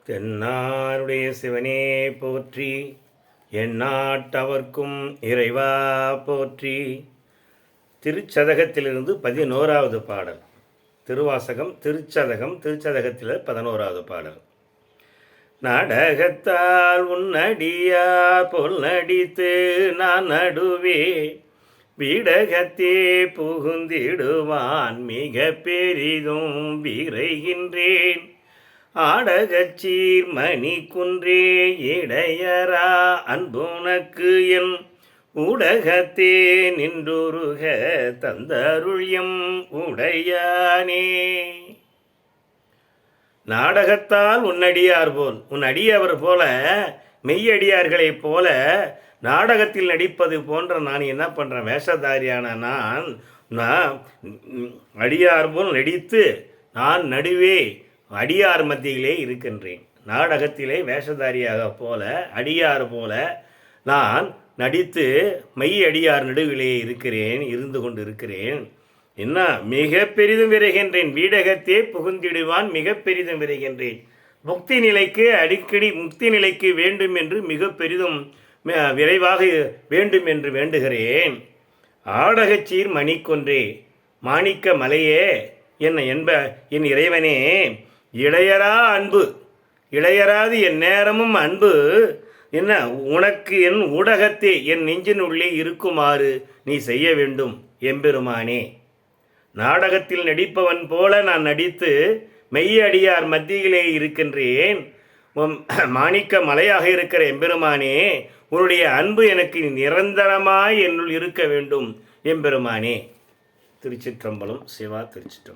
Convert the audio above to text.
தென்னாருடைய சிவனே போற்றி, எந்நாட்டவர்க்கும் இறைவா போற்றி. திருச்சதகத்திலிருந்து 11வது பாடல். திருவாசகம் திருச்சதகம், திருச்சதகத்தில் 11வது பாடல். நாடகத்தால் உன்னடியார் பொல் நடித்து நான் நடுவே வீடகத்தே புகுந்திடுவான் மிக பெரிதும் விரைகின்றேன். ஆடகச்சீர் மணி குன்றே இடையரா அன்புனக்கு என் ஊடகத்தே நின்றுருக தந்தருள்யம் உடையானே. நாடகத்தால் உன்னடியார் போல், உன் அடியவர் போல, மெய்யடியார்களைப் போல நாடகத்தில் நடிப்பது போன்ற நான் என்ன பண்ணுறேன், வேஷதாரியான நான் அடியார் போல் நடித்து நான் நடுவே அடியார் மத்தியிலே இருக்கின்றேன். நாடகத்திலே வேஷதாரியாக போல, அடியார் போல நான் நடித்து மெய் அடியார் நடுவிலே இருந்து கொண்டு இருக்கிறேன். என்ன மிக பெரிதும் விரைகின்றேன். வீடகத்தே புகுந்திடுவான் மிக பெரிதும் விரைகின்றேன். முக்தி நிலைக்கு அடிக்கடி முக்தி நிலைக்கு வேண்டும் என்று மிக பெரிதும் விரைவாக வேண்டும் என்று வேண்டுகிறேன். ஆடகச்சீர் மணிக்கொன்றே மாணிக்க மலையே என் இறைவனே, இளையரா அன்பு, இளையராது என் நேரமும் அன்பு என்ன உனக்கு என் ஊடகத்தே என் நெஞ்சினுள்ளே இருக்குமாறு நீ செய்ய வேண்டும் எம்பெருமானே. நாடகத்தில் நடிப்பவன் போல நான் நடித்து மெய்யடியார் மத்தியிலே இருக்கின்றேன். மாணிக்க மலையாக இருக்கிற எம்பெருமானே, உன்னுடைய அன்பு எனக்கு நிரந்தரமாய் என்னுள் இருக்க வேண்டும் எம்பெருமானே. திருச்சிற்றம்பலம். சிவா திருச்சிற்றம்பலம்.